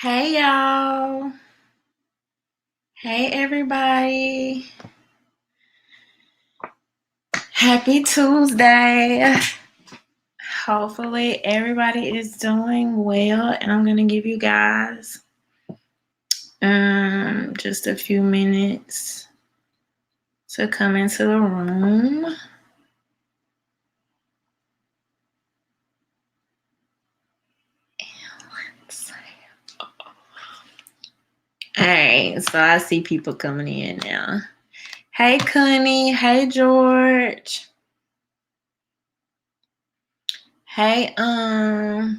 Hey y'all. Hey everybody. Happy Tuesday. Hopefully everybody is doing well and I'm going to give you guys just a few minutes to come into the room. All right, so I see people coming in now. Hey Connie, hey George. Hey I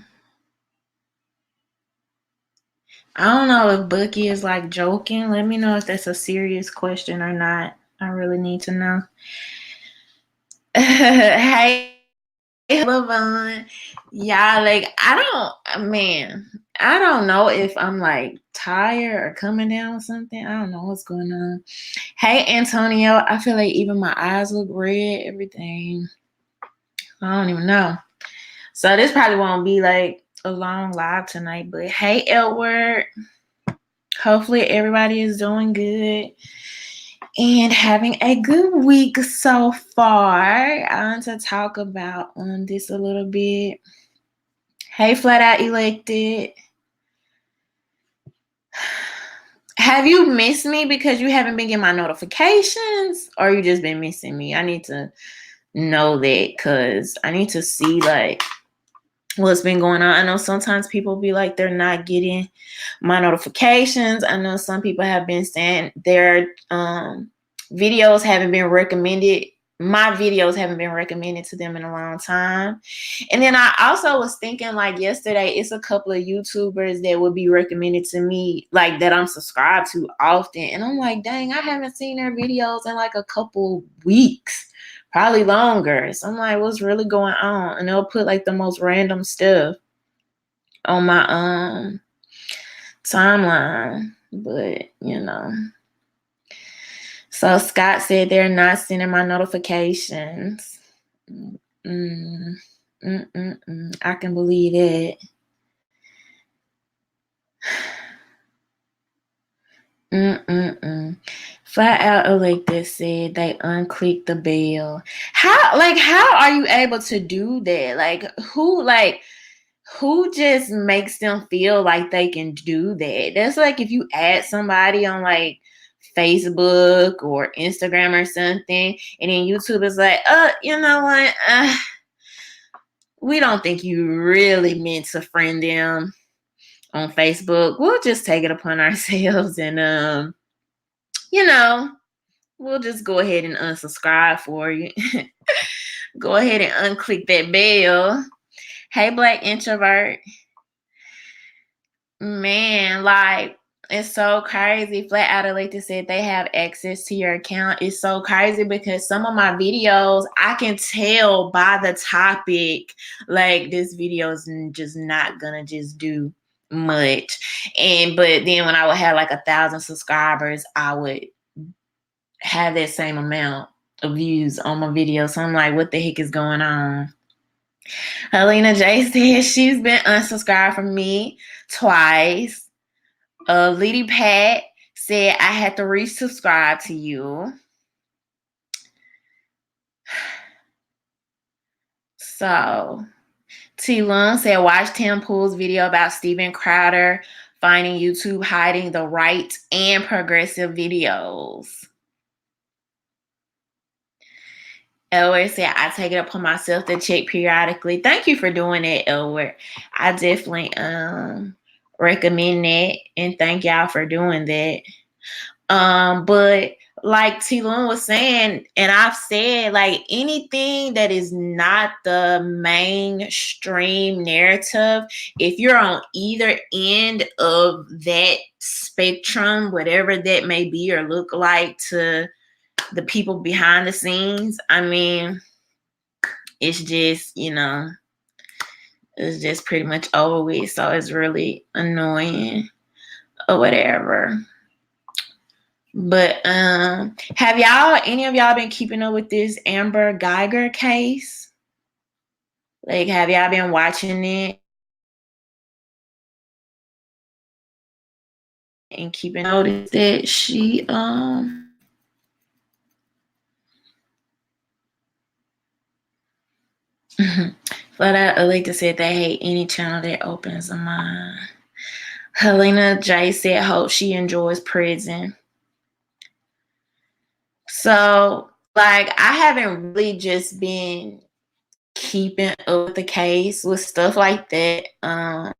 don't know if Bucky is like joking. Let me know if that's a serious question or not. I really need to know. Hey, Lavon. Yeah, like I don't know if I'm like tired or coming down with something. I don't know what's going on. Hey, Antonio. I feel like even my eyes look red, everything. I don't even know. So this probably won't be like a long live tonight, but hey, Edward. Hopefully everybody is doing good and having a good week so far. I want to talk about this a little bit. Hey, Flat Out Elected. Have you missed me because you haven't been getting my notifications, or you just been missing me? I need to know that because I need to see like what's been going on. I know sometimes people be like they're not getting my notifications. I know some people have been saying their videos haven't been recommended. My videos haven't been recommended to them in a long time. And then I also was thinking like yesterday, it's a couple of YouTubers that would be recommended to me, like that I'm subscribed to often. And I'm like, dang, I haven't seen their videos in like a couple weeks, probably longer. So I'm like, what's really going on? And they'll put like the most random stuff on my timeline. But you know. So Scott said they're not sending my notifications. I can believe it. Flat Out Elected said they unclicked the bell. How are you able to do that? Who just makes them feel like they can do that? That's like if you add somebody on like Facebook or Instagram or something, and then YouTube is like, you know what? We don't think you really meant to friend them on Facebook. We'll just take it upon ourselves and you know, we'll just go ahead and unsubscribe for you. Go ahead and unclick that bell. Hey, Black Introvert. Man, like, it's so crazy. Flat Out Elected said they have access to your account. It's so crazy because some of my videos, I can tell by the topic, like, this video is just not gonna just do much. But then when I would have like 1,000 subscribers, I would have that same amount of views on my video. So I'm like, what the heck is going on? Helena J says she's been unsubscribed from me twice. Lady Pat said I had to resubscribe to you. So T Lung said watch Tim Pool's video about Steven Crowder finding YouTube hiding the right and progressive videos. Elward said, I take it upon myself to check periodically. Thank you for doing that, Elward. I definitely recommend that and thank y'all for doing that. But like T Lune was saying, and I've said, like anything that is not the mainstream narrative, if you're on either end of that spectrum, whatever that may be or look like to the people behind the scenes, I mean, it's just, it's just pretty much over with. So it's really annoying or whatever. But have any of y'all been keeping up with this Amber Geiger case? Like, have y'all been watching it? and keeping notice that she but Alita said they hate any channel that opens a mind. Helena J said hope she enjoys prison. So like I haven't really just been keeping up with the case with stuff like that. I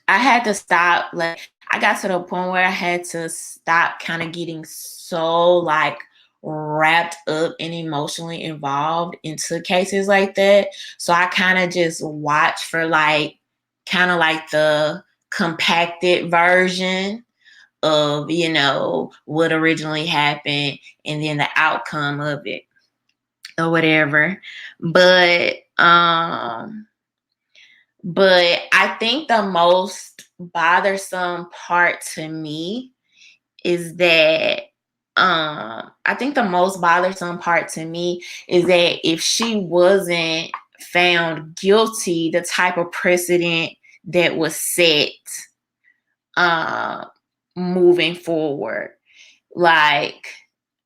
had to stop. Like I got to the point where I had to stop kind of getting so like wrapped up and emotionally involved into cases like that. So I kind of just watch for like kind of like the compacted version of, you know, what originally happened and then the outcome of it or whatever. But I think the most bothersome part to me is that I think the most bothersome part to me is that if she wasn't found guilty, the type of precedent that was set uh, moving forward. Like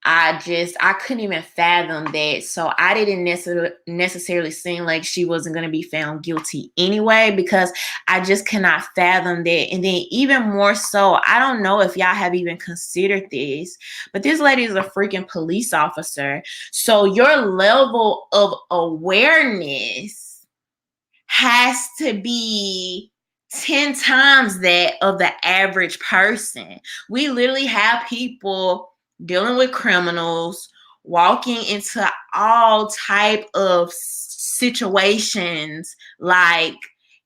I couldn't even fathom that. So I didn't necessarily seem like she wasn't going to be found guilty anyway, because I just cannot fathom that. And then even more so, I don't know if y'all have even considered this, but this lady is a freaking police officer. So your level of awareness has to be 10 times that of the average person. We literally have people dealing with criminals, walking into all type of situations, like,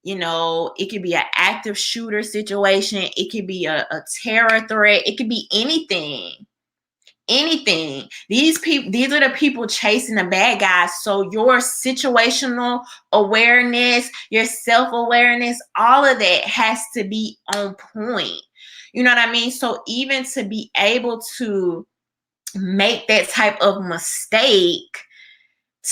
you know, it could be an active shooter situation, it could be a terror threat, it could be anything. These are the people chasing the bad guys. So your situational awareness, your self-awareness, all of that has to be on point. You know what I mean? So even to be able to make that type of mistake,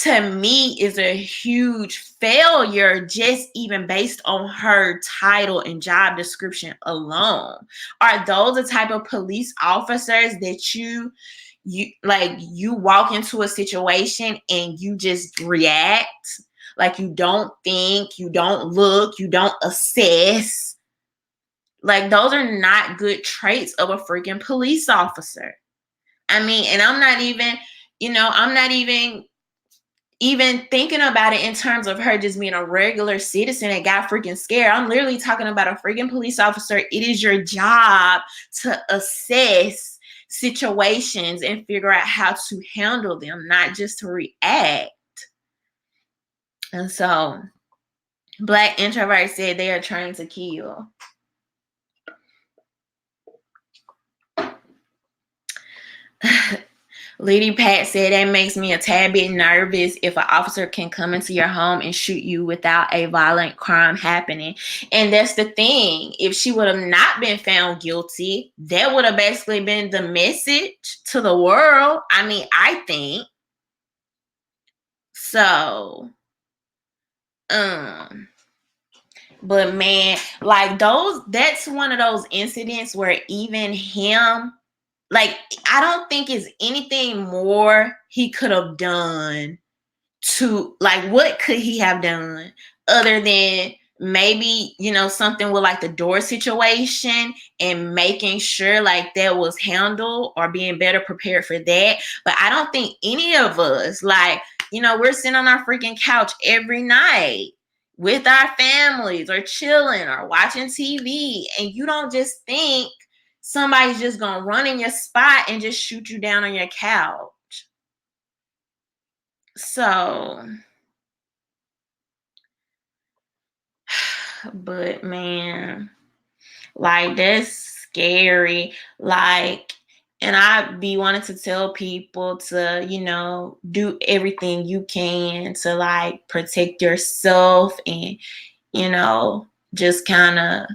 to me, is a huge failure, just even based on her title and job description alone. Are those the type of police officers that you like, you walk into a situation and you just react? Like, you don't think, you don't look, you don't assess. Like, those are not good traits of a freaking police officer. I mean, and I'm not even, I'm not even thinking about it in terms of her just being a regular citizen that got freaking scared. I'm literally talking about a freaking police officer. It is your job to assess situations and figure out how to handle them, not just to react. And so Black Introvert said they are trying to kill. Lady Pat said that makes me a tad bit nervous if an officer can come into your home and shoot you without a violent crime happening. And that's the thing. If she would have not been found guilty, that would have basically been the message to the world. I mean, I think. So, but man, like that's one of those incidents where even him, like, I don't think it's anything more he could have done to, like, what could he have done other than maybe, something with like the door situation and making sure like that was handled or being better prepared for that. But I don't think any of us, like, we're sitting on our freaking couch every night with our families or chilling or watching TV, and you don't just think somebody's just gonna run in your spot and just shoot you down on your couch. So, but man, like, that's scary. Like, and I be wanting to tell people to, do everything you can to like protect yourself and, just kind of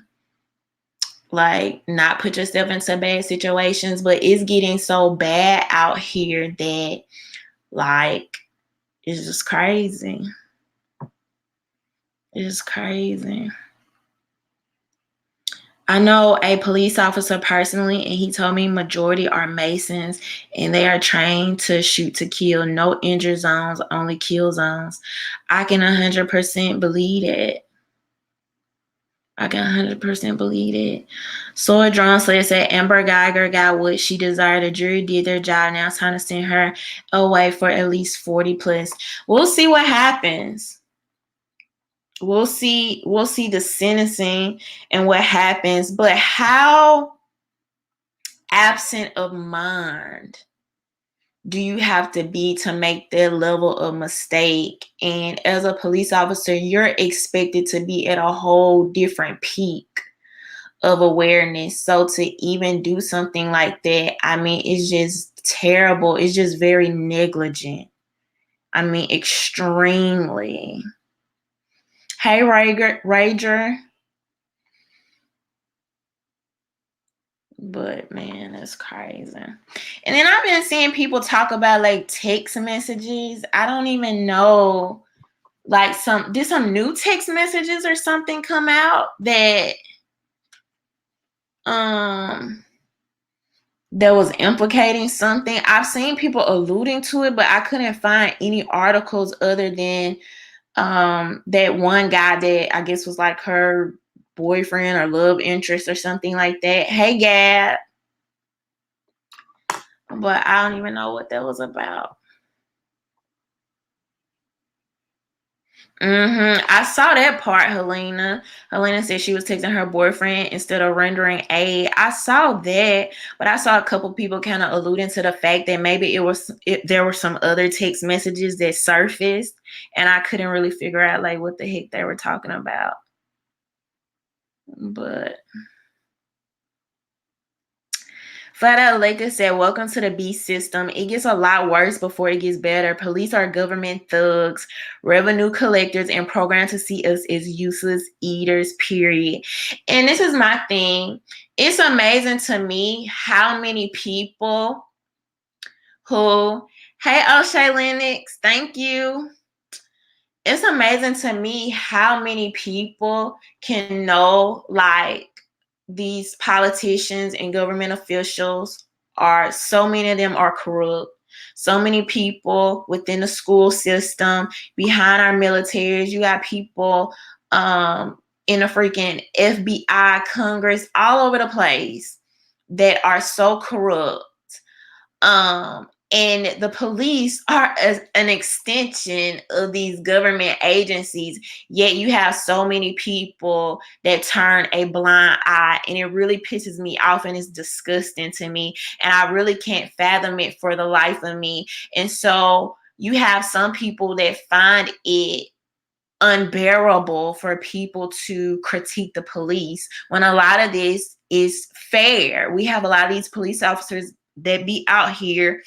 like not put yourself into bad situations. But it's getting so bad out here that, like, it's just crazy. It's crazy. I know a police officer personally, and he told me majority are Masons, and they are trained to shoot to kill. No injured zones, only kill zones. I can 100% believe it. I can 100% believe it. Sword Drawn Slayer said Amber Geiger got what she desired. The jury did their job. Now it's time to send her away for at least 40 plus. We'll see what happens. We'll see the sentencing and what happens. But how absent of mind do you have to be to make that level of mistake? And as a police officer, you're expected to be at a whole different peak of awareness. So to even do something like that, I mean, it's just terrible. It's just very negligent. I mean, extremely. Hey, Rager. But man, that's crazy. And then I've been seeing people talk about like text messages. I don't even know. Like did some new text messages or something come out that that was implicating something? I've seen people alluding to it, but I couldn't find any articles other than that one guy that I guess was like her boyfriend or love interest or something like that. Hey, Gab. But I don't even know what that was about. I saw that part, Helena. Helena said she was texting her boyfriend instead of rendering aid. I saw that, but I saw a couple people kind of alluding to the fact that maybe there were some other text messages that surfaced, and I couldn't really figure out like what the heck they were talking about. But Flat Out Lakers said, welcome to the beast system. It gets a lot worse before it gets better. Police are government thugs, revenue collectors, and programmed to see us as useless eaters, period. And this is my thing. It's amazing to me how many people who, hey, O'Shea Lennox, thank you. It's amazing to me how many people can know like these politicians and government officials are, so many of them are corrupt. So many people within the school system, behind our militaries, you got people in the freaking FBI, Congress, all over the place that are so corrupt. And the police are an extension of these government agencies, yet you have so many people that turn a blind eye, and it really pisses me off and it's disgusting to me, and I really can't fathom it for the life of me. And so you have some people that find it unbearable for people to critique the police when a lot of this is fair. We have a lot of these police officers that be out here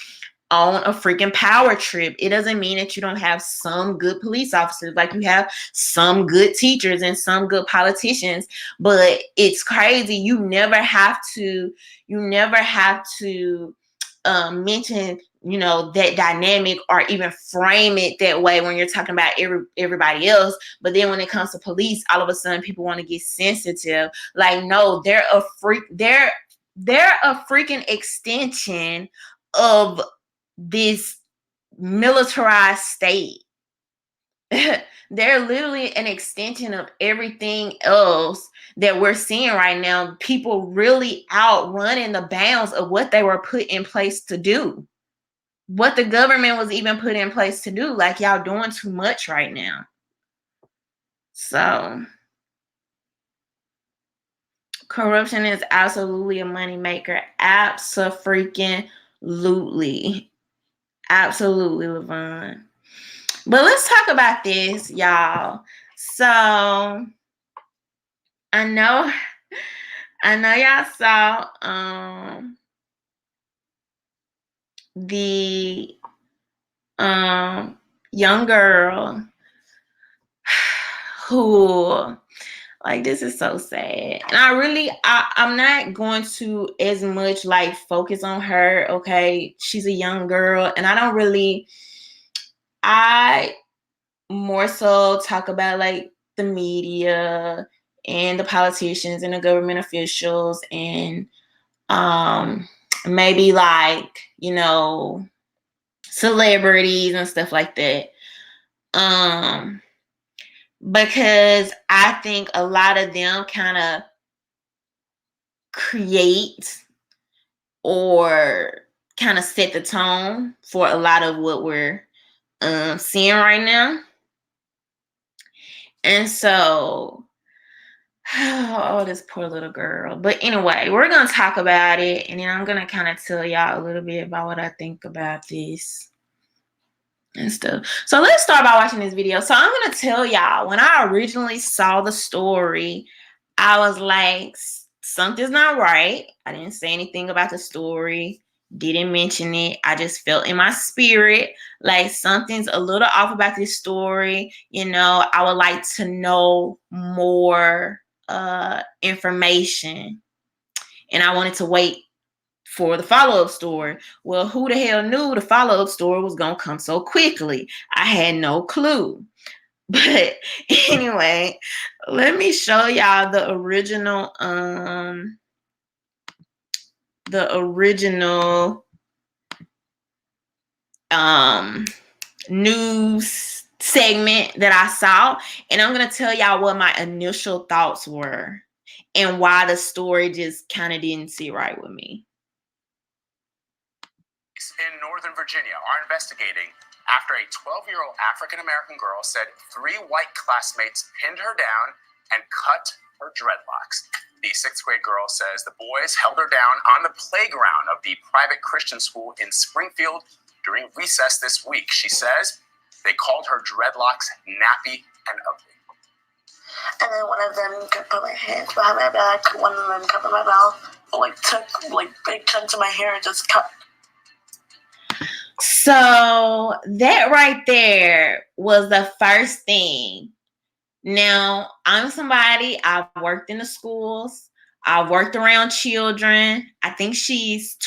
on a freaking power trip. It doesn't mean that you don't have some good police officers, like you have some good teachers and some good politicians, but it's crazy. You never have to mention, you know, that dynamic or even frame it that way when you're talking about everybody else. But then when it comes to police, all of a sudden people want to get sensitive. Like, no, they're a freaking extension of this militarized state. They're literally an extension of everything else that we're seeing right now. People really outrunning the bounds of what they were put in place to do. What the government was even put in place to do. Like, y'all doing too much right now. So corruption is absolutely a moneymaker. Absolutely. Absolutely, Levon. But let's talk about this, y'all. So I know y'all saw the young girl who, like, this is so sad. And I'm not going to as much like focus on her. Okay, she's a young girl, and I more so talk about like the media and the politicians and the government officials and maybe like, you know, celebrities and stuff like that. Because I think a lot of them kind of create or kind of set the tone for a lot of what we're seeing right now. And so, oh, this poor little girl. But anyway, we're going to talk about it. And then I'm going to kind of tell y'all a little bit about what I think about this and stuff. So let's start by watching this video. So I'm going to tell y'all, when I originally saw the story, I was like, something's not right. I didn't say anything about the story. Didn't mention it. I just felt in my spirit like something's a little off about this story. You know, I would like to know more information. And I wanted to wait for the follow-up story. Well, who the hell knew the follow-up story was going to come so quickly? I had no clue. But anyway, let me show y'all the original news segment that I saw, and I'm going to tell y'all what my initial thoughts were and why the story just kind of didn't sit right with me. In Northern Virginia are investigating after a 12-year-old African-American girl said 3 white classmates pinned her down and cut her dreadlocks. The 6th-grade girl says the boys held her down on the playground of the private Christian school in Springfield during recess this week. She says they called her dreadlocks nappy and ugly. And then one of them put my hands behind my back, one of them covered my mouth, took big chunks of my hair and just cut. So that right there was the first thing. Now, I'm somebody, I've worked in the schools. I've worked around children. I think she's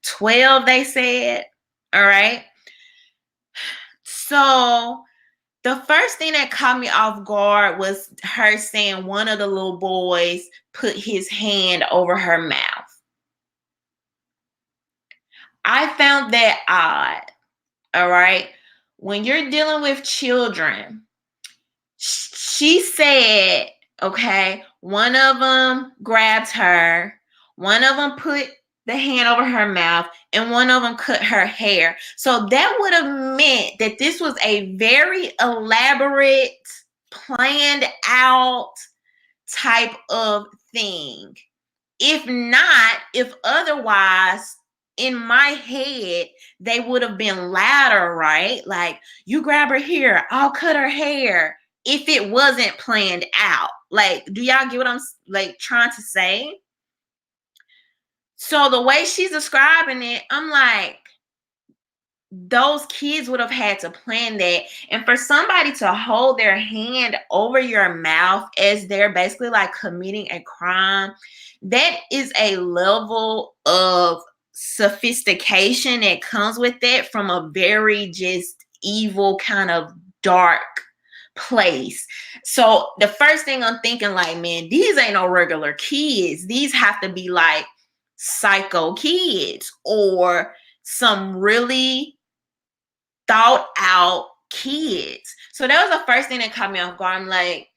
12, they said. All right. So the first thing that caught me off guard was her saying one of the little boys put his hand over her mouth. I found that odd. All right. When you're dealing with children, she said, okay, one of them grabbed her, one of them put the hand over her mouth, and one of them cut her hair. So that would have meant that this was a very elaborate, planned out type of thing. If otherwise, in my head, they would have been louder, right? Like, you grab her here, I'll cut her hair. If it wasn't planned out. Like, do y'all get what I'm like trying to say? So the way she's describing it, I'm like, those kids would have had to plan that. And for somebody to hold their hand over your mouth as they're basically like committing a crime, that is a level of sophistication that comes with that from a very just evil kind of dark place. So the first thing I'm thinking, like, man, these ain't no regular kids. These have to be like psycho kids or some really thought out kids. So that was the first thing that caught me off guard. I'm like,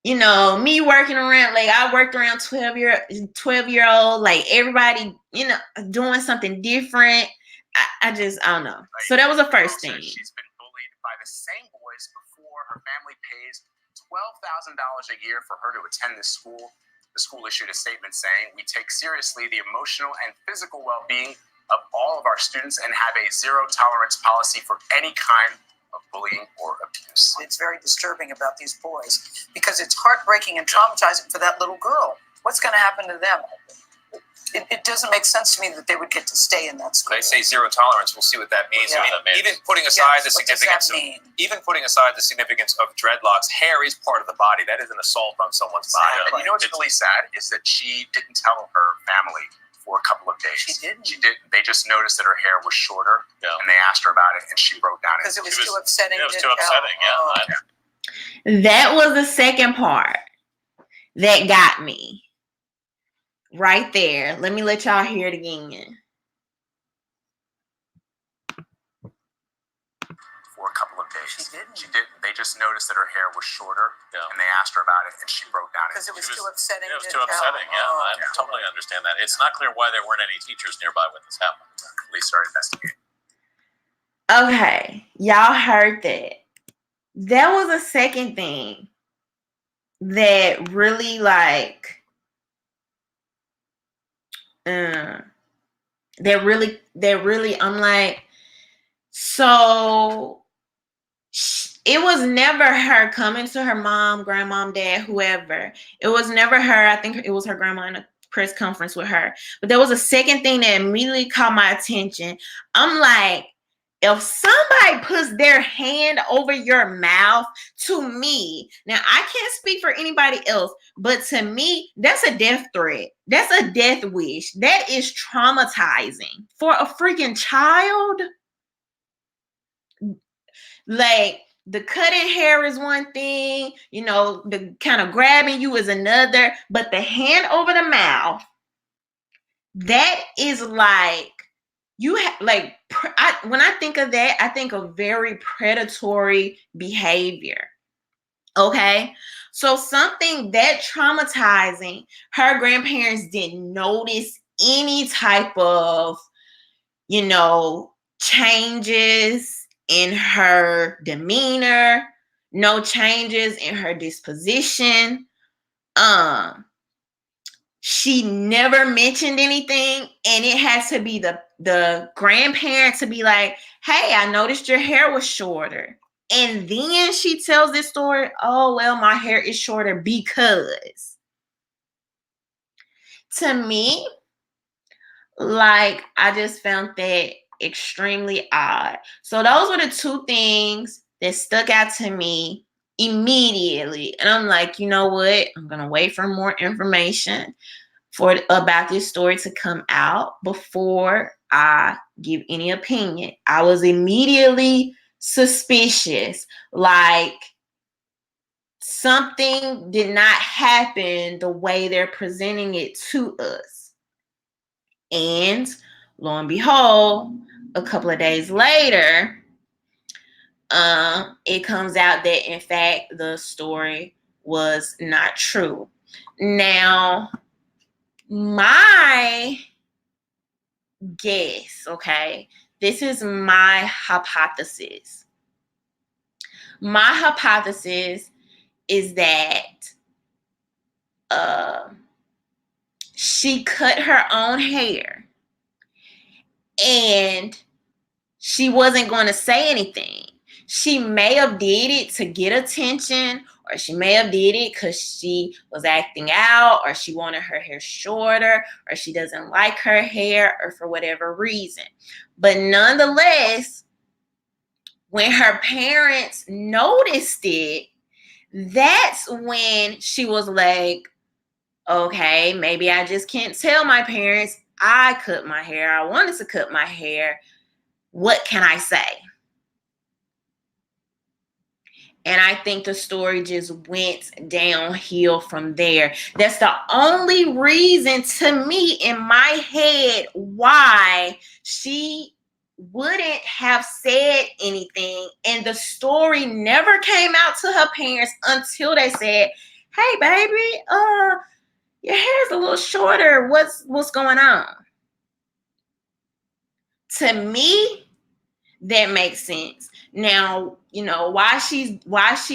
you know, me working around, like I worked around 12-year-old, like everybody, you know, doing something different. I don't know. Right. So that was the first thing. She's been bullied by the same boys before. Her family pays $12,000 a year for her to attend this school. The school issued a statement saying, "We take seriously the emotional and physical well-being of all of our students and have a zero tolerance policy for any kind of bullying or abuse." It's very disturbing about these boys because it's heartbreaking and traumatizing for that little girl. What's going to happen to them? It doesn't make sense to me that they would get to stay in that school. They say zero tolerance. We'll see what that means. Yeah. Even putting aside the significance of dreadlocks, hair is part of the body. That is an assault on someone's body. And you know what's really sad is that she didn't tell her family for a couple of days. She didn't. They just noticed that her hair was shorter, and they asked her about it, and she broke down. Because it was too upsetting. It was too upsetting. Yeah. That was the second part that got me. Right there. Let me let y'all hear it again. For a couple of days. She didn't. They just noticed that her hair was shorter, and they asked her about it, and she broke down. Because it was too upsetting. It was too upsetting, I totally understand that. It's not clear why there weren't any teachers nearby when this happened. Police started investigating. Okay, y'all heard that. That was a second thing that really I'm like, so it was never her coming to her mom, grandmom, dad, whoever. It was never her. I think it was her grandma in a press conference with her. But there was a second thing that immediately caught my attention. I'm like, if somebody puts their hand over your mouth, to me, now I can't speak for anybody else, but to me, that's a death threat. That's a death wish. That is traumatizing for a freaking child. Like, the cutting hair is one thing, the kind of grabbing you is another, but the hand over the mouth, that is like, when I think of that, I think of very predatory behavior. Okay, so something that traumatizing, her grandparents didn't notice any type of, changes in her demeanor, no changes in her disposition. She never mentioned anything, and it has to be the grandparent to be like, hey, I noticed your hair was shorter. And then she tells this story, oh, well, my hair is shorter because. To me, I just found that extremely odd. So those were the two things that stuck out to me immediately. And I'm like, you know what? I'm going to wait for more information about this story to come out before I give any opinion. I was immediately suspicious, like something did not happen the way they're presenting it to us. And lo and behold, a couple of days later, it comes out that in fact the story was not true. Now, my guess, okay, this is my hypothesis. My hypothesis is that she cut her own hair and she wasn't going to say anything. She may have did it to get attention, or she may have did it because she was acting out, or she wanted her hair shorter, or she doesn't like her hair, or for whatever reason. But nonetheless, when her parents noticed it, that's when she was like, okay, maybe I just can't tell my parents I cut my hair. I wanted to cut my hair. What can I say? And I think the story just went downhill from there. That's the only reason to me in my head why she wouldn't have said anything. And the story never came out to her parents until they said, hey, baby, your hair's a little shorter. What's going on? To me, that makes sense. Now, why she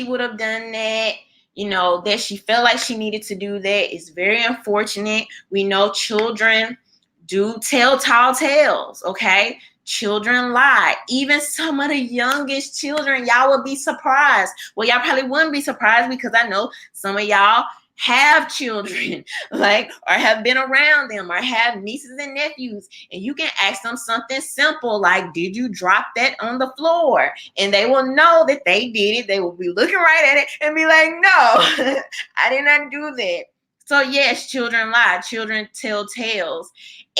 would have done that, that she felt like she needed to do that is very unfortunate. We know children do tell tall tales, okay? Children lie. Even some of the youngest children, y'all would be surprised. Well, y'all probably wouldn't be surprised because I know some of y'all have children, or have been around them, or have nieces and nephews, and you can ask them something simple like, did you drop that on the floor? And they will know that they did it. They will be looking right at it and be like, no, I did not do that. So yes, children lie, children tell tales.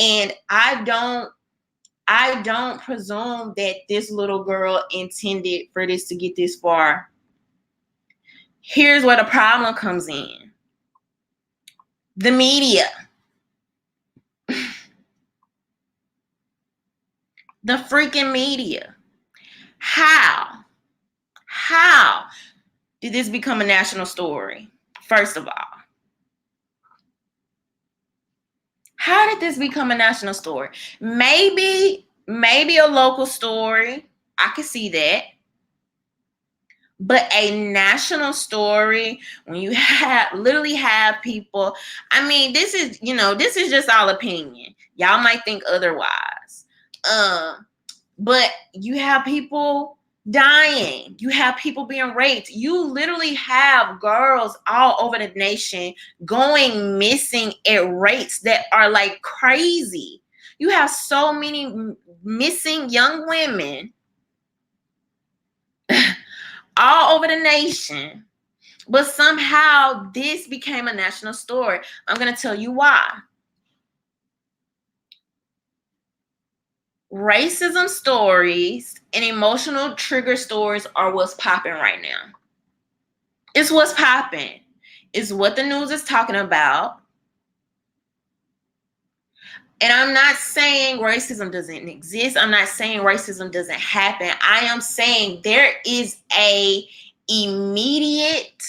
And I don't presume that this little girl intended for this to get this far. Here's where the problem comes in. The media. The freaking media. How did this become a national story? First of all, how did this become a national story? Maybe a local story. I could see that. But a national story, when you literally have people, I mean, this is just all opinion. Y'all might think otherwise. But you have people dying. You have people being raped. You literally have girls all over the nation going missing at rates that are like crazy. You have so many missing young women all over the nation. But somehow this became a national story. I'm going to tell you why. Racism stories and emotional trigger stories are what's popping right now. It's what's popping. It's what the news is talking about. And I'm not saying racism doesn't exist. I'm not saying racism doesn't happen. I am saying there is a immediate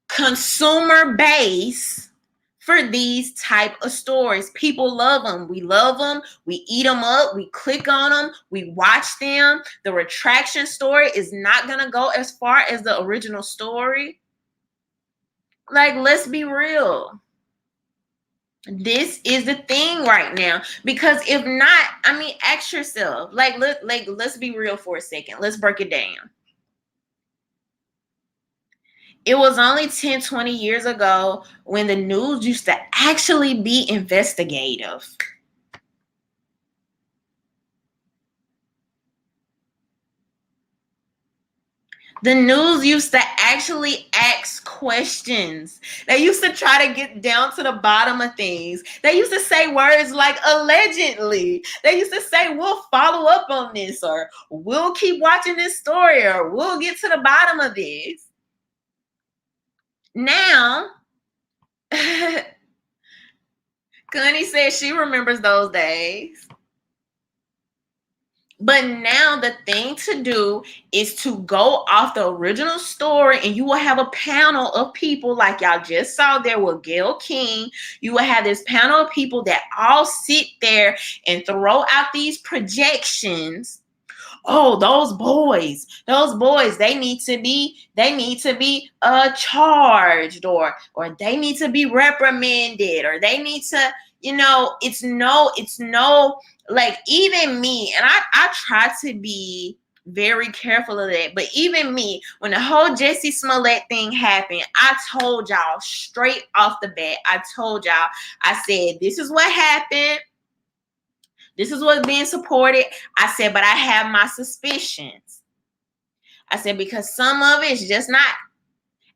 consumer base for these type of stories. People love them. We love them. We eat them up. We click on them. We watch them. The retraction story is not going to go as far as the original story. Like, let's be real. This is the thing right now. Because if not, I mean, ask yourself. Let's be real for a second. Let's break it down. It was only 10, 20 years ago when the news used to actually be investigative. The news used to actually ask questions. They used to try to get down to the bottom of things. They used to say words like allegedly. They used to say, we'll follow up on this, or we'll keep watching this story, or we'll get to the bottom of this. Now, Connie says she remembers those days. But now the thing to do is to go off the original story, and you will have a panel of people like y'all just saw there with Gayle King. You will have this panel of people that all sit there and throw out these projections. Oh, those boys, they need to be charged, or they need to be reprimanded, or they need to, it's no, like, even me, and I try to be very careful of that, but even me, when the whole Jussie Smollett thing happened, I told y'all straight off the bat, I said, this is what happened. This is what's being supported. I said, but I have my suspicions. I said, because some of it is just not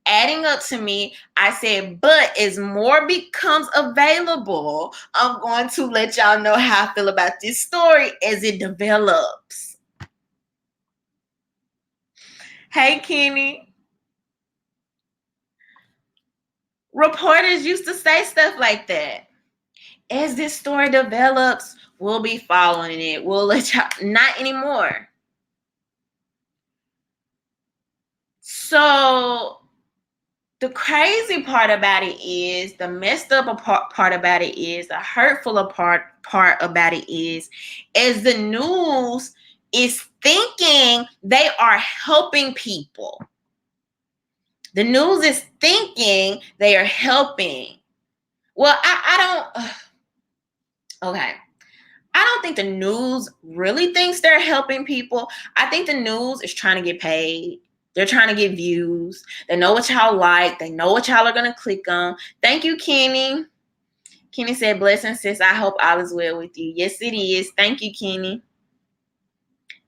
adding up to me. I said, but as more becomes available, I'm going to let y'all know how I feel about this story as it develops. Hey, Kenny. Reporters used to say stuff like that. As this story develops, we'll be following it. We'll let y'all, not anymore. So the crazy part about it is, the messed up part about it is, the hurtful part about it is the news is thinking they are helping people. The news is thinking they are helping. Well, I don't, okay. I don't think the news really thinks they're helping people. I think the news is trying to get paid. They're trying to get views. They know what y'all like. They know what y'all are going to click on. Thank you, Kenny. Kenny said, blessings, sis. I hope all is well with you. Yes, it is. Thank you, Kenny.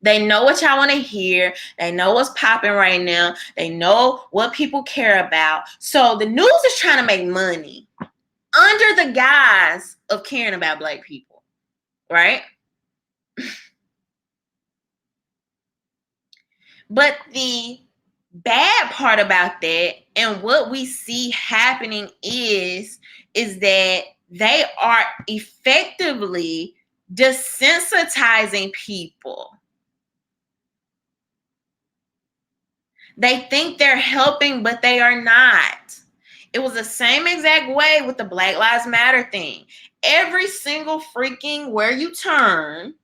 They know what y'all want to hear. They know what's popping right now. They know what people care about. So the news is trying to make money under the guise of caring about Black people, right? But the bad part about that, and what we see happening is that they are effectively desensitizing people. They think they're helping, but they are not. It was the same exact way with the Black Lives Matter thing. Every single freaking where you turn,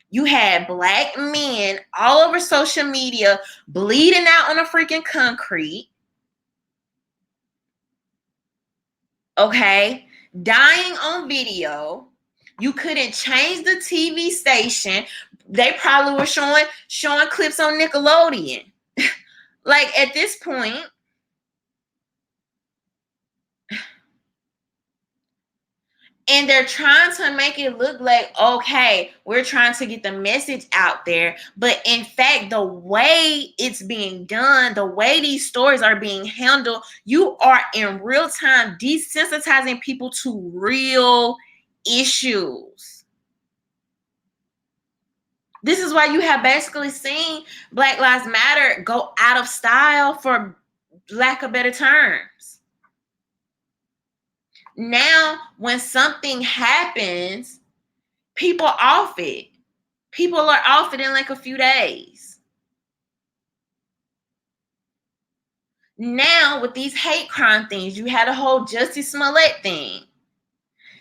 you had black men all over social media bleeding out on the freaking concrete. Okay? Dying on video. You couldn't change the TV station. They probably were showing clips on Nickelodeon. Like, at this point, and they're trying to make it look like, okay, we're trying to get the message out there. But in fact, the way it's being done, the way these stories are being handled, you are in real time desensitizing people to real issues. This is why you have basically seen Black Lives Matter go out of style, for lack of better terms. Now, when something happens, people off it. People are off it in like a few days. Now, with these hate crime things, you had a whole Justice Smollett thing.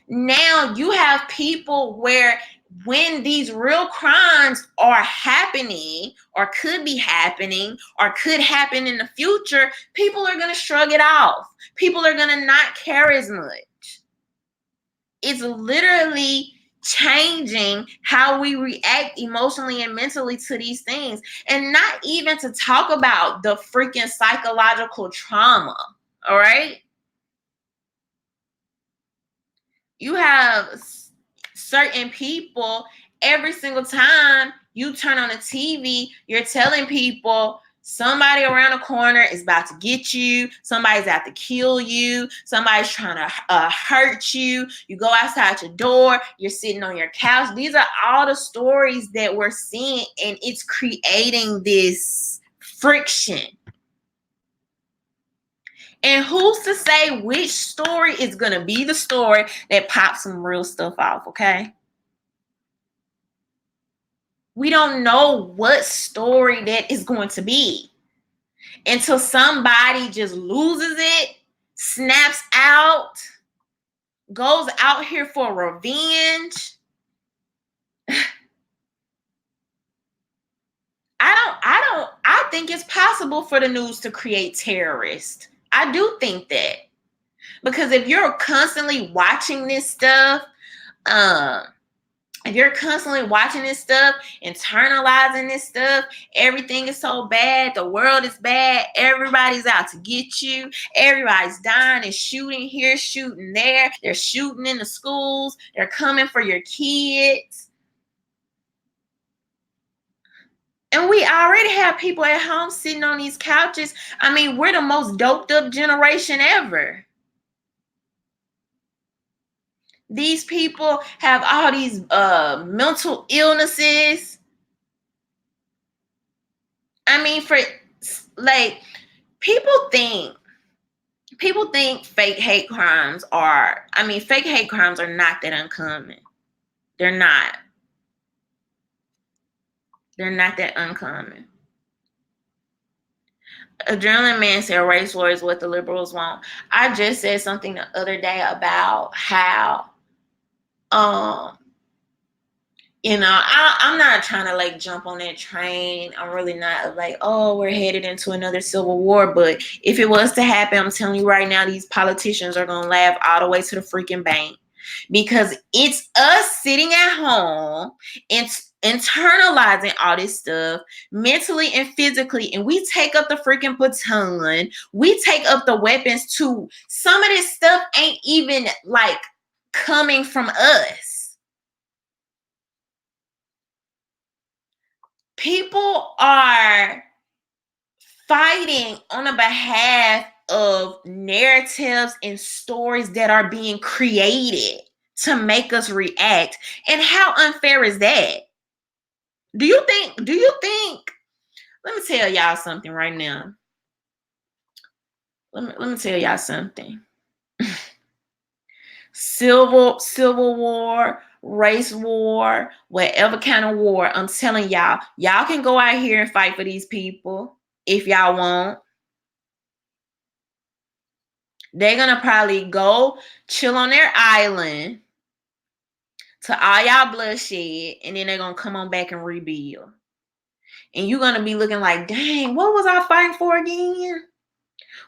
Now you have people where when these real crimes are happening or could be happening or could happen in the future, people are going to shrug it off. People are going to not care as much. It's literally changing how we react emotionally and mentally to these things. And not even to talk about the freaking psychological trauma, all right? You have certain people, every single time you turn on the TV, you're telling people somebody around the corner is about to get you. Somebody's out to kill you. Somebody's trying to hurt you. You go outside your door. You're sitting on your couch. These are all the stories that we're seeing, and it's creating this friction. And who's to say which story is going to be the story that pops some real stuff off, okay? We don't know what story that is going to be until somebody just loses it, snaps out, goes out here for revenge. I think it's possible for the news to create terrorists. I do think that. Because if you're constantly watching this stuff, if you're constantly watching this stuff, internalizing this stuff, everything is so bad, the world is bad, everybody's out to get you, everybody's dying and shooting here, shooting there, they're shooting in the schools, they're coming for your kids. And we already have people at home sitting on these couches. I mean, we're the most doped up generation ever. These people have all these mental illnesses. I mean, for like, people think fake hate crimes are not that uncommon. They're not. They're not that uncommon. Adrenaline Man said race war is what the liberals want. I just said something the other day about how I'm not trying to like jump on that train. I'm really not like, oh, we're headed into another civil war. But if it was to happen, I'm telling you right now, these politicians are going to laugh all the way to the freaking bank, because it's us sitting at home and internalizing all this stuff mentally and physically. And we take up the freaking baton. We take up the weapons too. Some of this stuff ain't even like coming from us. People are fighting on the behalf of narratives and stories that are being created to make us react. And how unfair is that? Do you think Let me tell y'all something right now. Let me tell y'all something. Civil war, race war, whatever kind of war, I'm telling y'all can go out here and fight for these people if y'all want. They're gonna probably go chill on their island to all y'all bloodshed, and then they're gonna come on back and rebuild. And you're gonna be looking like, dang, what was I fighting for again?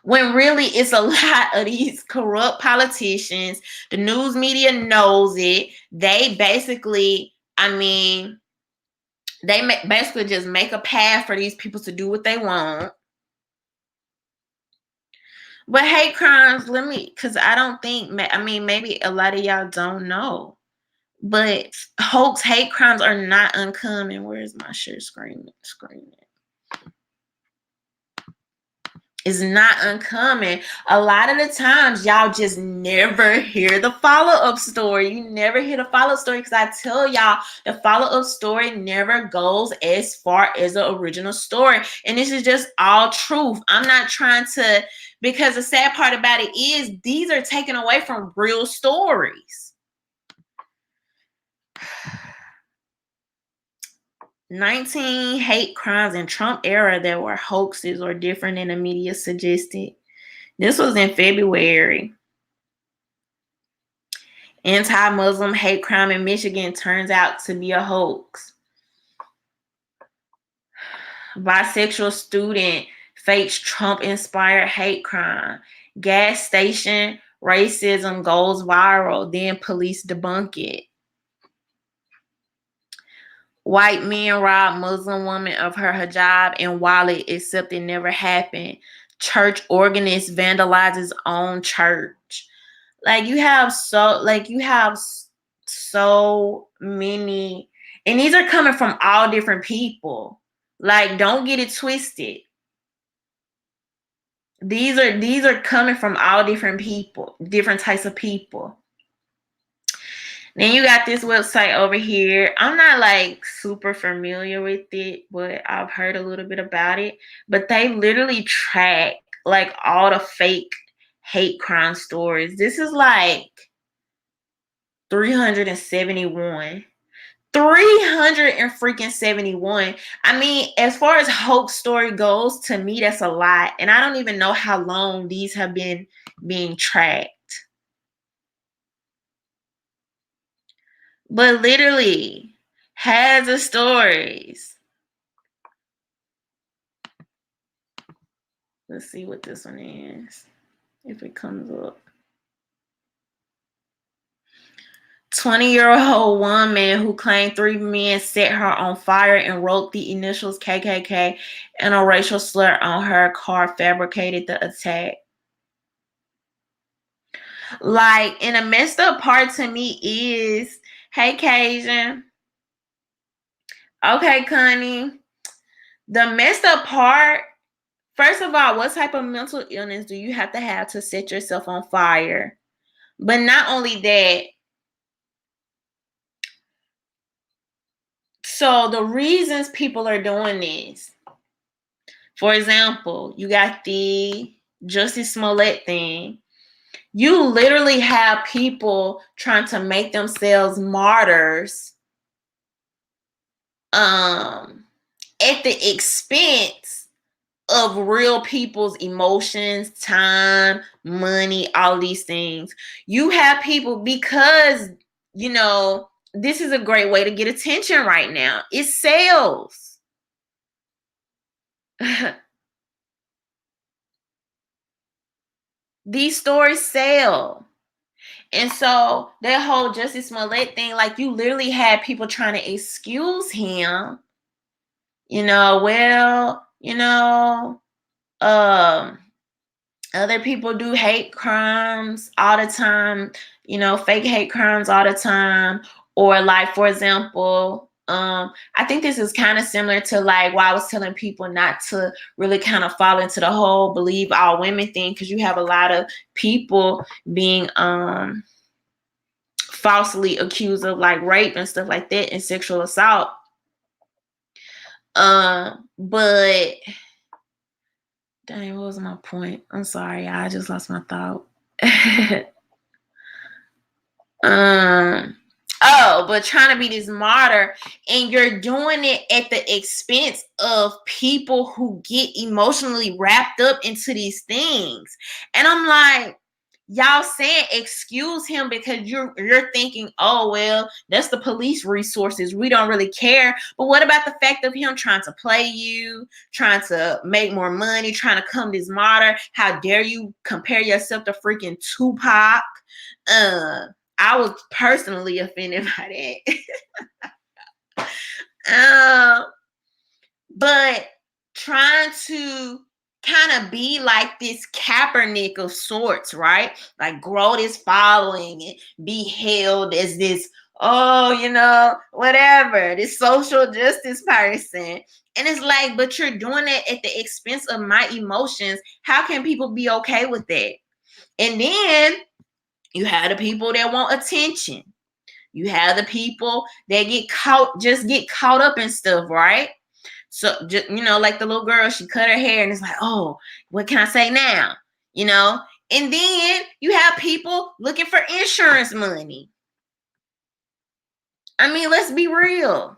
When really it's a lot of these corrupt politicians. The news media knows it. They basically, they basically just make a path for these people to do what they want. But hate crimes, because I don't think, maybe a lot of y'all don't know, but hoax hate crimes are not uncommon. Where's my share screen? Is not uncommon. A lot of the times, y'all just never hear the follow-up story. You never hear the follow-up story because I tell y'all, the follow-up story never goes as far as the original story. And this is just all truth. I'm not trying to, because the sad part about it is these are taken away from real stories. 19 hate crimes in Trump era that were hoaxes or different than the media suggested. This was in February. Anti-Muslim hate crime in Michigan turns out to be a hoax. Bisexual student fakes Trump-inspired hate crime. Gas station racism goes viral, then police debunk it. White men rob Muslim woman of her hijab and wallet, except it never happened. Church organist vandalizes own church. You have so many, and these are coming from all different people. Don't get it twisted. These are coming from all different people, different types of people. Then you got this website over here. I'm not super familiar with it, but I've heard a little bit about it. But they literally track all the fake hate crime stories. This is 371. 371. As far as hoax story goes, to me, that's a lot. And I don't even know how long these have been being tracked. But literally, has the stories. Let's see what this one is, if it comes up. 20-year-old woman who claimed 3 men set her on fire and wrote the initials KKK and a racial slur on her car fabricated the attack. And a messed up part to me is, hey, Cajun. Okay, Connie. The messed up part, first of all, what type of mental illness do you have to set yourself on fire? But not only that, so the reasons people are doing this, for example, you got the Justice Smollett thing. You literally have people trying to make themselves martyrs at the expense of real people's emotions, time, money, all these things. You have people, because, this is a great way to get attention right now. It sells. These stories sell. And so that whole Justice Smollett thing, you literally had people trying to excuse him. Other people do hate crimes all the time, fake hate crimes all the time. Or for example, I think this is kind of similar to why I was telling people not to really kind of fall into the whole believe all women thing, because you have a lot of people being falsely accused of rape and stuff like that and sexual assault. But dang, what was my point? I'm sorry, I just lost my thought. But trying to be this martyr, and you're doing it at the expense of people who get emotionally wrapped up into these things. And I'm like, y'all saying excuse him because you're thinking, oh well, that's the police resources, we don't really care. But what about the fact of him trying to play you, trying to make more money, trying to come this martyr? How dare you compare yourself to freaking Tupac? I was personally offended by that. But trying to kind of be like this Kaepernick of sorts, right? Like grow this following and be hailed as this, whatever, this social justice person. And it's like, but you're doing it at the expense of my emotions. How can people be okay with that? And then you have the people that want attention. You have the people that get caught up in stuff, right? So, just, like the little girl, she cut her hair and it's like, oh, what can I say now? And then you have people looking for insurance money. I mean, let's be real.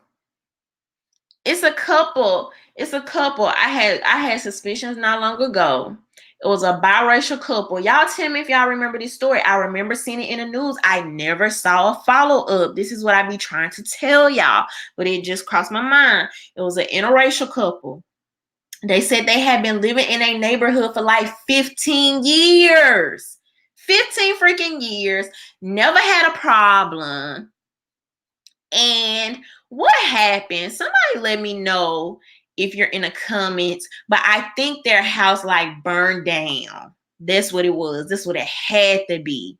It's a couple. I had suspicions not long ago. It was a biracial couple. Y'all tell me if y'all remember this story. I remember seeing it in the news. I never saw a follow-up. This is what I be trying to tell y'all, but it just crossed my mind. It was an interracial couple. They said they had been living in a neighborhood for like 15 years. 15 freaking years. Never had a problem. And what happened? Somebody let me know if you're in the comments. But I think their house like burned down. That's what it was. That's what it had to be.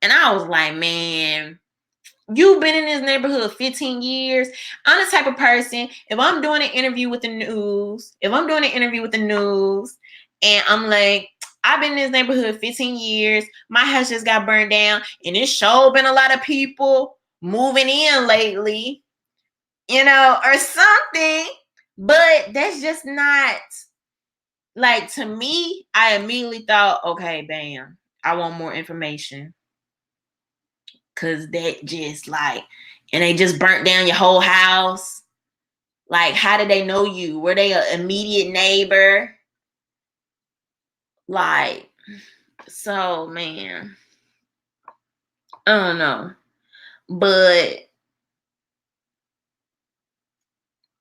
And I was like, man, you've been in this neighborhood 15 years. I'm the type of person, if I'm doing an interview with the news, and I'm like, I've been in this neighborhood 15 years. My house just got burned down. And it's sure been a lot of people moving in lately, or something. But that's just not, like, to me, I immediately thought, okay, bam, I want more information. Because that just like, and they just burnt down your whole house. Like, how did they know you? Were they an immediate neighbor? Like, so, man, I don't know. But,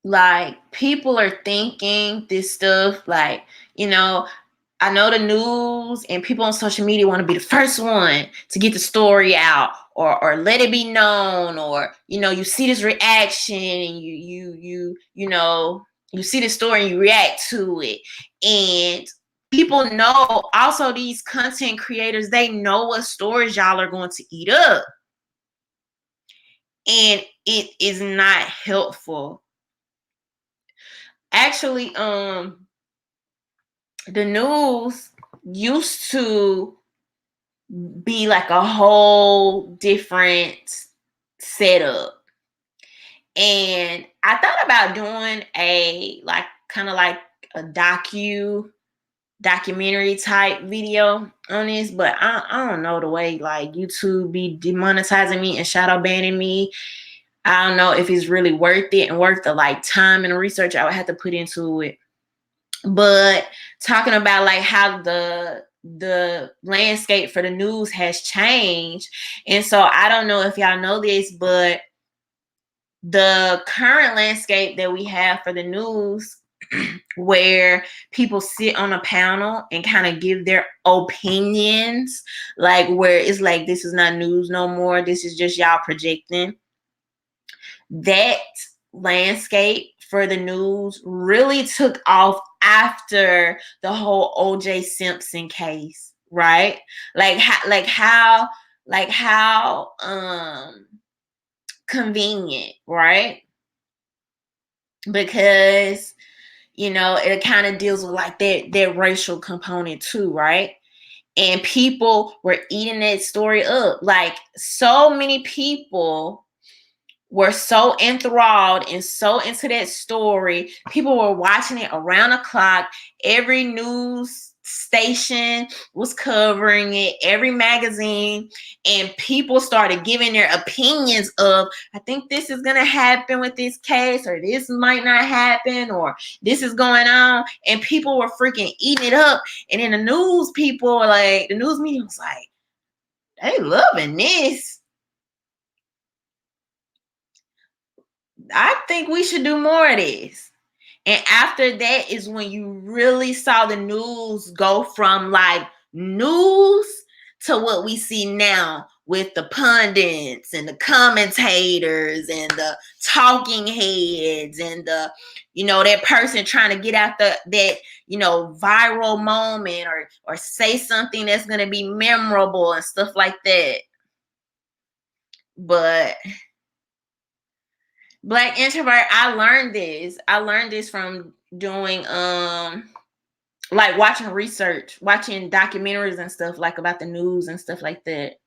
like, people are thinking this stuff, like, I know the news and people on social media want to be the first one to get the story out or let it be known, or you see this reaction and you see the story and you react to it. And people know also, these content creators, they know what stories y'all are going to eat up. And it is not helpful. Actually, the news used to be like a whole different setup. And I thought about doing a kind of like a documentary type video on this, but I don't know, the way like YouTube be demonetizing me and shadow banning me. I don't know if it's really worth it and worth the like time and research I would have to put into it. But talking about like how the landscape for the news has changed. And so I don't know if y'all know this, but the current landscape that we have for the news, where people sit on a panel and kind of give their opinions, like where it's like, this is not news no more, this is just y'all projecting. That landscape for the news really took off after the whole OJ Simpson case, right? Like how convenient, right? Because it kind of deals with like that racial component too, right? And people were eating that story up. Like, so many people were so enthralled and so into that story. People were watching it around the clock. Every news station was covering it, every magazine, and people started giving their opinions of, I think this is going to happen with this case, or this might not happen, or this is going on. And people were freaking eating it up. And then the news people, like, the news media was like, they loving this. I think we should do more of this. And after that is when you really saw the news go from like news to what we see now with the pundits and the commentators and the talking heads and the, that person trying to get out that, viral moment or say something that's going to be memorable and stuff like that. But Black introvert, I learned this from doing like watching research, watching documentaries and stuff like about the news and stuff like that.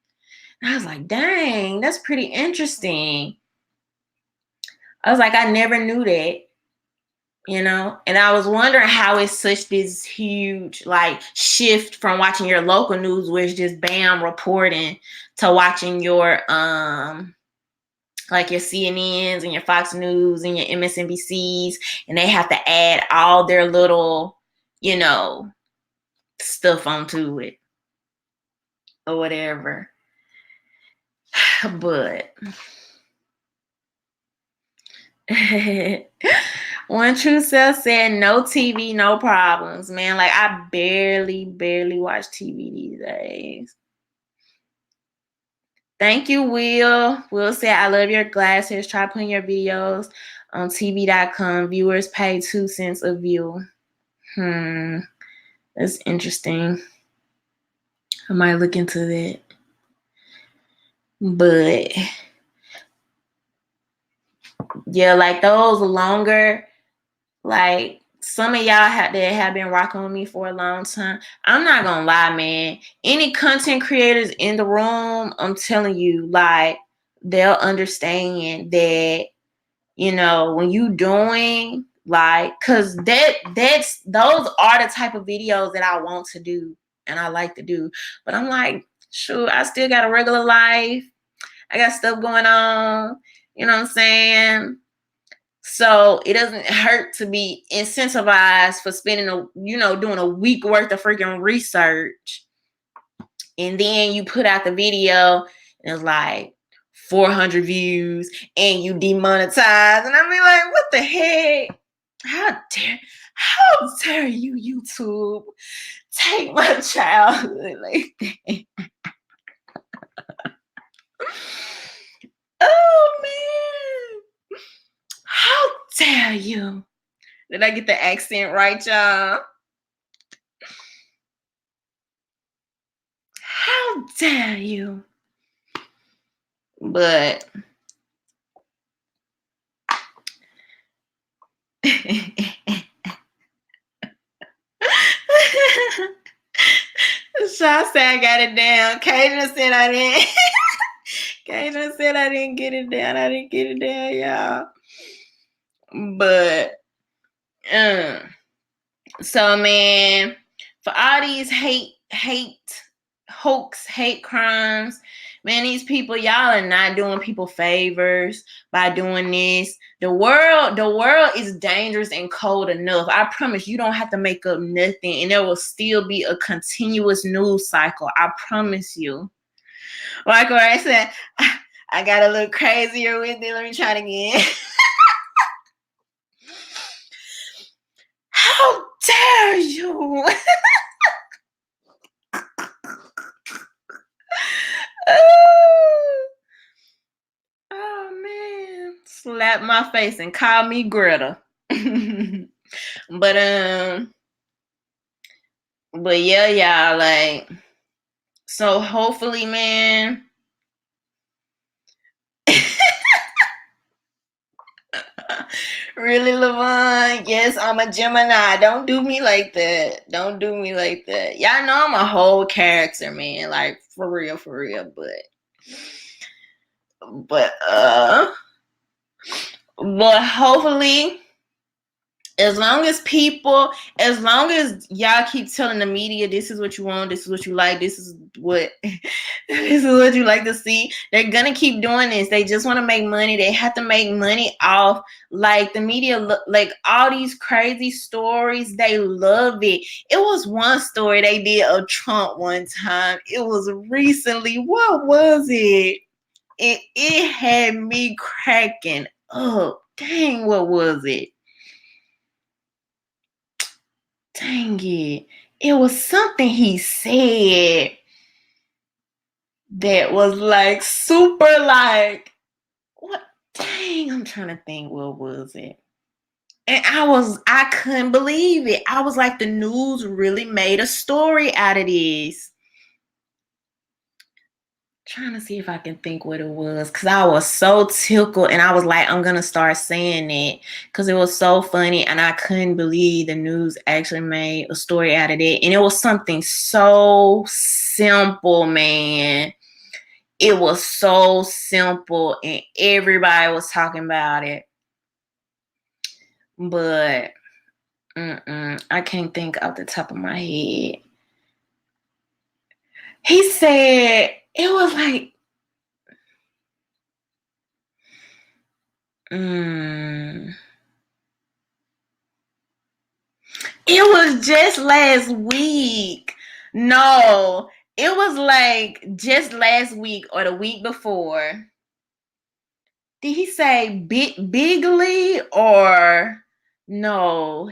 And I was like, dang, that's pretty interesting. I was like, I never knew that, and I was wondering how it's such this huge like shift from watching your local news where it's just bam reporting to watching your like your CNNs and your Fox News and your MSNBCs, and they have to add all their little, stuff onto it or whatever. But One True Self said, no TV, no problems, man. Like, I barely watch TV these days. Thank you, Will. Will said, I love your glasses. Try putting your videos on TV.com. Viewers pay 2 cents a view. That's interesting. I might look into that. But yeah, like those longer, like some of y'all that have been rocking with me for a long time. I'm not gonna lie, man. Any content creators in the room, I'm telling you, like, they'll understand that, when you doing like, cause those are the type of videos that I want to do and I like to do. But I'm like, shoot, I still got a regular life. I got stuff going on. You know what I'm saying? So it doesn't hurt to be incentivized for spending doing a week worth of freaking research. And then you put out the video and it's like 400 views and you demonetize. And I'm like, what the heck? How dare you, YouTube, take my childhood like that? Oh, man. How dare you? Did I get the accent right, y'all? How dare you? But Shaw said I got it down. Cajun said I didn't. Cajun said I didn't get it down. I didn't get it down, y'all. But so, man, for all these hate hoax, hate crimes, man, these people, y'all are not doing people favors by doing this. The world is dangerous and cold enough. I promise you don't have to make up nothing, and there will still be a continuous news cycle. I promise you. Like what I said, I got a little crazier with it. Let me try it again. How dare you? Oh man, slap my face and call me Greta. But yeah, y'all, like, so hopefully, man. Really, Levon? Yes, I'm a Gemini. Don't do me like that. Don't do me like that. Y'all know I'm a whole character, man. Like, for real. But But hopefully, as long as y'all keep telling the media this is what you want, this is what you like, this is what this is what you like to see, they're gonna keep doing this. They just want to make money. They have to make money off like the media, like all these crazy stories. They love it. It was one story they did of Trump one time. It was recently. What was it? It had me cracking up. Dang, what was it? Dang it. It was something he said that was like super like, what? Dang, I'm trying to think, what was it? And I couldn't believe it. I was like, the news really made a story out of this. Trying to see if I can think what it was, because I was so tickled and I was like, I'm gonna start saying it because it was so funny and I couldn't believe the news actually made a story out of it. And it was something so simple, man. It was so simple and everybody was talking about it. But I can't think off the top of my head. He said it was like it was just last week. No, it was like just last week or the week before. Did he say bigly or no?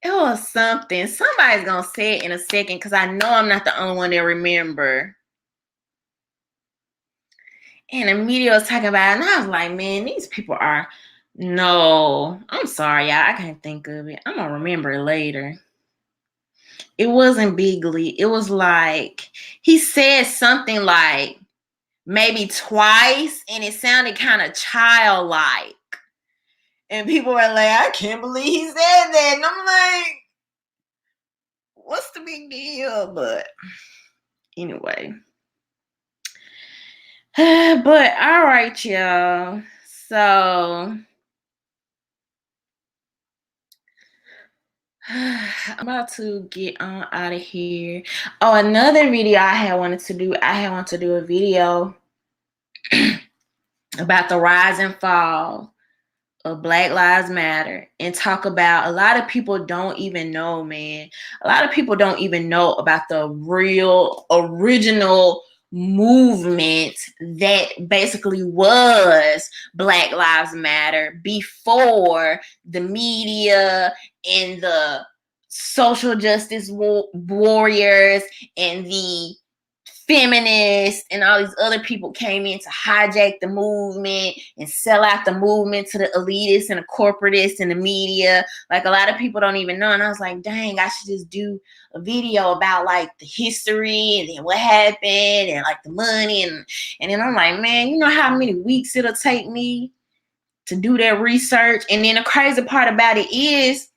It was something. Somebody's gonna say it in a second because I know I'm not the only one that remember. And the media was talking about it, and I was like, man, these people are. No, I'm sorry, y'all. I can't think of it. I'm gonna remember it later. It wasn't bigly. It was like he said something like maybe twice, and it sounded kind of childlike. And people were like, I can't believe he said that. And I'm like, what's the big deal? But anyway. But all right, y'all. So I'm about to get on out of here. Oh, another video I had wanted to do. I had wanted to do a video about the rise and fall of Black Lives Matter and talk about, a lot of people don't even know, man. A lot of people don't even know about the real original movement that basically was Black Lives Matter before the media and the social justice warriors and the feminists and all these other people came in to hijack the movement and sell out the movement to the elitists and the corporatists and the media. Like, a lot of people don't even know. And I was like, dang, I should just do a video about like the history and then what happened and like the money. And then I'm like, man, you know how many weeks it'll take me to do that research? And then the crazy part about it is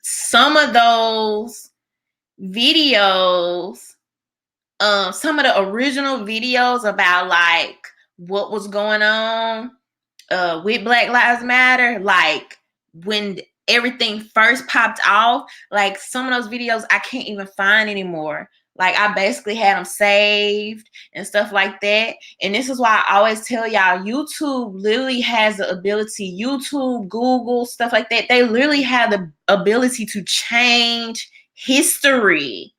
some of those videos, some of the original videos about like what was going on with Black Lives Matter, like when everything first popped off, like some of those videos I can't even find anymore. Like, I basically had them saved and stuff like that. And this is why I always tell y'all, YouTube literally has the ability, YouTube, Google, stuff like that, they literally have the ability to change history.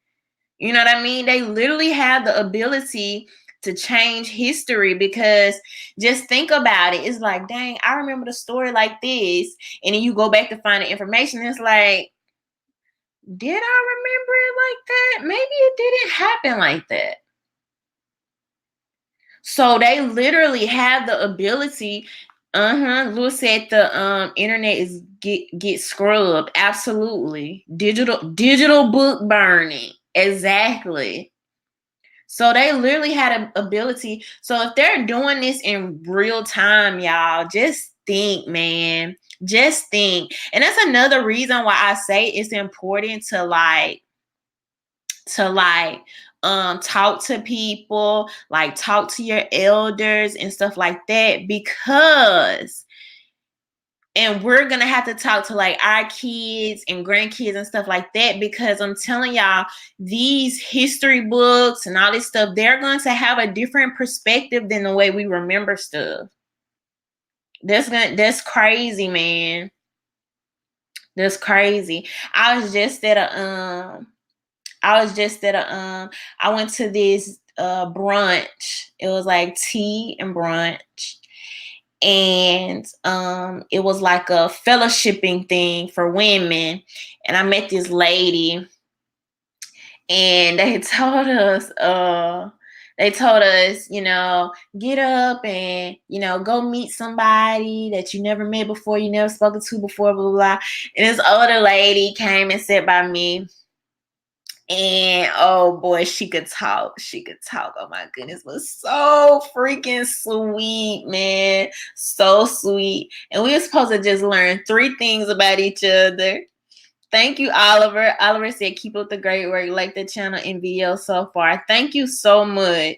You know what I mean? They literally have the ability to change history, because just think about it. It's like, dang, I remember the story like this. And then you go back to find the information. And it's like, did I remember it like that? Maybe it didn't happen like that. So they literally have the ability. Lewis said the internet is get scrubbed. Absolutely. Digital book burning. Exactly. So they literally had an ability. So if they're doing this in real time, y'all, just think, man. Just think. And that's another reason why I say it's important to talk to people, like talk to your elders and stuff like that, because And we're going to have to talk to like our kids and grandkids and stuff like that, because I'm telling y'all, these history books and all this stuff, they're going to have a different perspective than the way we remember stuff. That's crazy, man. That's crazy. I was just at a I went to this brunch. It was like tea and brunch. And it was like a fellowshipping thing for women. And I met this lady, and they told us, you know, get up and, you know, go meet somebody that you never met before, you never spoken to before, blah, blah, blah. And this older lady came and sat by me. And oh boy, she could talk. She could talk. Oh my goodness, it was so freaking sweet, man. So sweet. And we were supposed to just learn 3 things about each other. Thank you, Oliver. Oliver said, keep up the great work. Like the channel and video so far. Thank you so much.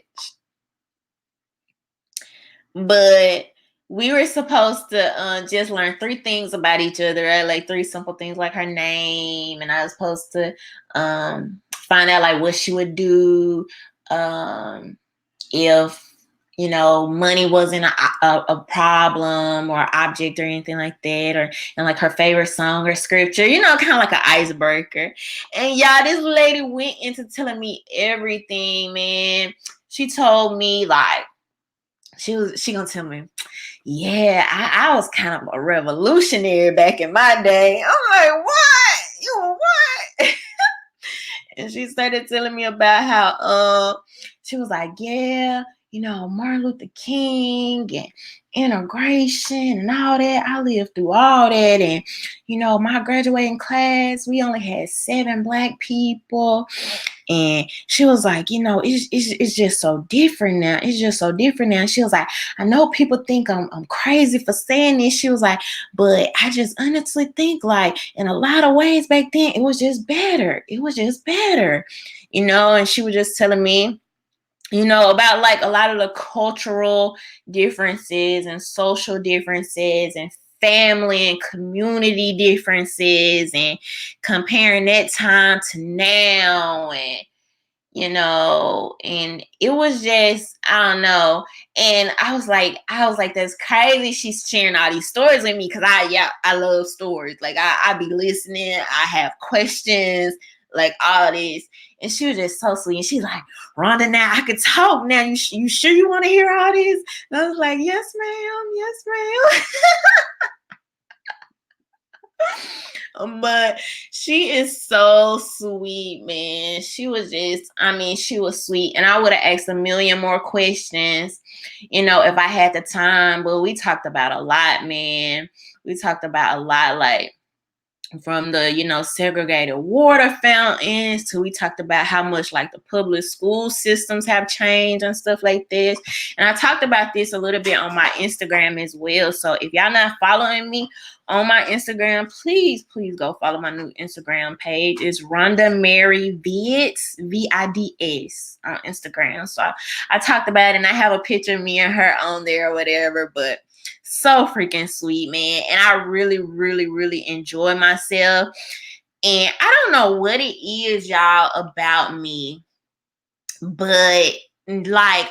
But we were supposed to just learn 3 things about each other, right? Like 3 simple things, like her name. And I was supposed to find out like what she would do if, you know, money wasn't a problem or object or anything like that, or and like her favorite song or scripture, you know, kind of like an icebreaker. And y'all, this lady went into telling me everything, man. She told me like she gonna tell me, yeah, I was kind of a revolutionary back in my day. I'm like, what? You were what? And she started telling me about how she was like, yeah, you know, Martin Luther King and integration and all that. I lived through all that. And, you know, my graduating class, we only had 7 Black people. And she was like, you know, it's just so different now. It's just so different now. And she was like, I know people think I'm crazy for saying this. She was like, but I just honestly think like in a lot of ways back then, it was just better. It was just better, you know? And she was just telling me, you know, about like a lot of the cultural differences and social differences and family and community differences, and comparing that time to now. And you know, and it was just, I don't know. And I was like, that's crazy. She's sharing all these stories with me, because I love stories. Like I be listening, I have questions, like all this. And she was just so sweet. And she's like, Rhonda, now I could talk now. You sure you want to hear all this? And I was like, yes, ma'am. Yes, ma'am. But she is so sweet, man. She was just, I mean, she was sweet. And I would have asked a million more questions, you know, if I had the time. But we talked about a lot, man. We talked about a lot, like from the, you know, segregated water fountains to, we talked about how much like the public school systems have changed and stuff like this. And I talked about this a little bit on my Instagram as well. So if y'all not following me on my Instagram, please go follow my new Instagram page. It's RhondaMary Vids, Vids on Instagram. So I talked about it, and I have a picture of me and her on there or whatever. But so freaking sweet, man. And I really, really, really enjoy myself. And I don't know what it is, y'all, about me, but like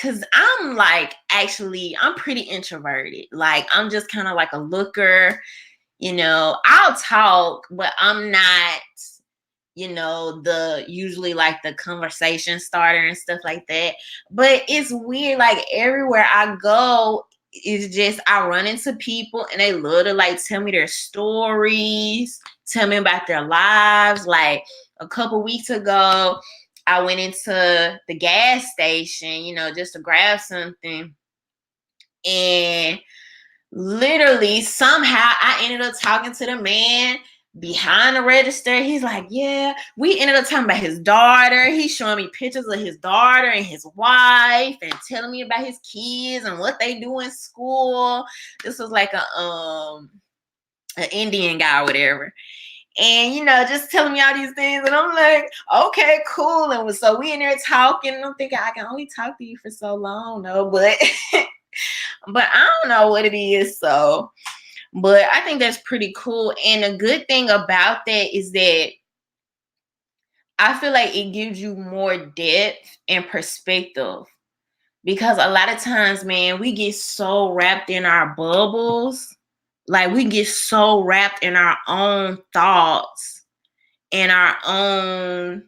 cause I'm like, actually, I'm pretty introverted. Like I'm just kind of like a looker, you know. I'll talk, but I'm not, you know, the usually like the conversation starter and stuff like that. But it's weird, like everywhere I go, it's just I run into people and they love to like tell me their stories, tell me about their lives. Like a couple weeks ago, I went into the gas station, you know, just to grab something. And literally somehow I ended up talking to the man behind the register. He's like, yeah, we ended up talking about his daughter. He's showing me pictures of his daughter and his wife and telling me about his kids and what they do in school. This was like an Indian guy or whatever. And, you know, just telling me all these things. And I'm like, okay, cool. And so we in there talking. And I'm thinking, I can only talk to you for so long, though. But I don't know what it is. So, But I think that's pretty cool. And a good thing about that is that I feel like it gives you more depth and perspective. Because a lot of times, man, we get so wrapped in our bubbles. Like, we get so wrapped in our own thoughts and our own,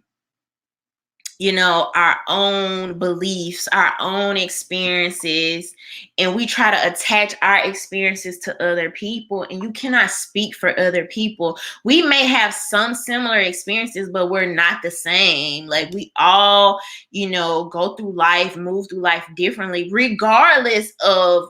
our own beliefs, our own experiences, and we try to attach our experiences to other people, and you cannot speak for other people. We may have some similar experiences, but we're not the same. Like, we all, go through life, move through life differently, regardless of,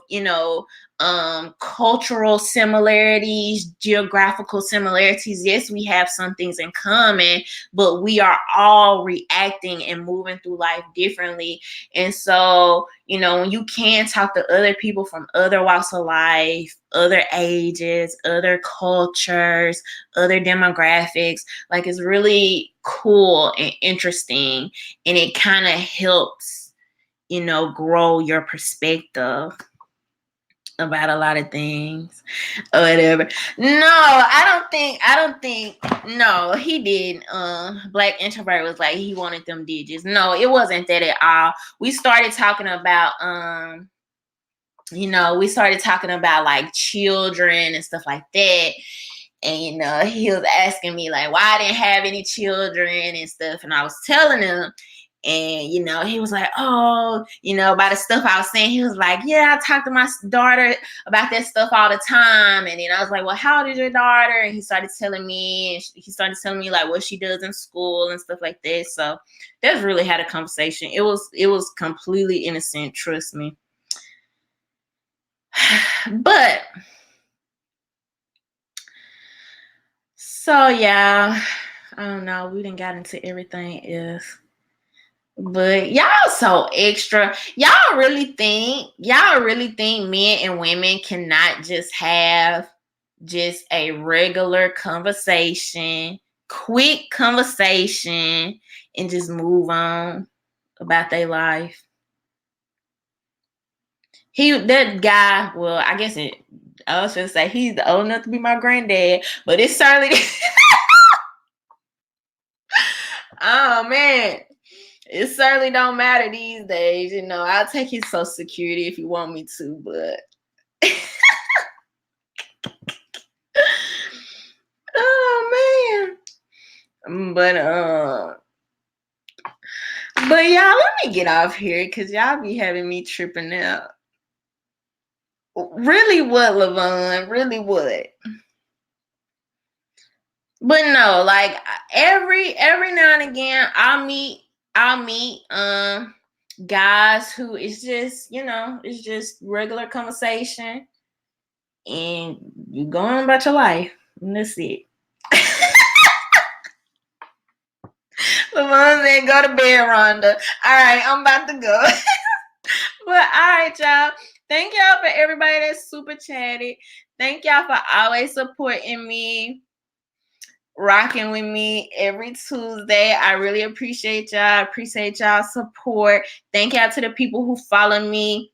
cultural similarities, geographical similarities. Yes, we have some things in common, but we are all reacting and moving through life differently. And so, when you can talk to other people from other walks of life, other ages, other cultures, other demographics, like, it's really cool and interesting. And it kind of helps, grow your perspective about a lot of things or whatever. No, I don't think no, he didn't. Black Introvert was like, he wanted them digits. No, it wasn't that at all. We started talking about like children and stuff like that. And he was asking me like why I didn't have any children and stuff, and I was telling him. And, he was like, oh, about the stuff I was saying. He was like, yeah, I talk to my daughter about that stuff all the time. And then I was like, well, how old is your daughter? And he started telling me like what she does in school and stuff like that. So that's really had a conversation. It was completely innocent. Trust me. But so, yeah, I don't know. We done got into everything else. But y'all so extra. Y'all really think men and women cannot just have just a regular conversation, quick conversation, and just move on about their life? That guy, well, I guess I was gonna say he's old enough to be my granddad, but it's certainly oh man. It certainly don't matter these days. I'll take his Social Security if you want me to, but oh man. But y'all, let me get off here because y'all be having me tripping out. Really what, Lavon? Really what? But no, like every now and again I'll meet guys who is just, it's just regular conversation and you go on about your life. And that's it. Lavon said, go to bed, Rhonda. All right, I'm about to go. But all right, y'all. Thank y'all for everybody that's super chatted. Thank y'all for always supporting me, rocking with me every Tuesday. I really appreciate y'all. I appreciate y'all's support. Thank y'all to the people who follow me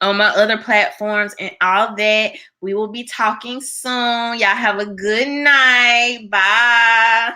on my other platforms and all that. We will be talking soon. Y'all have a good night. Bye.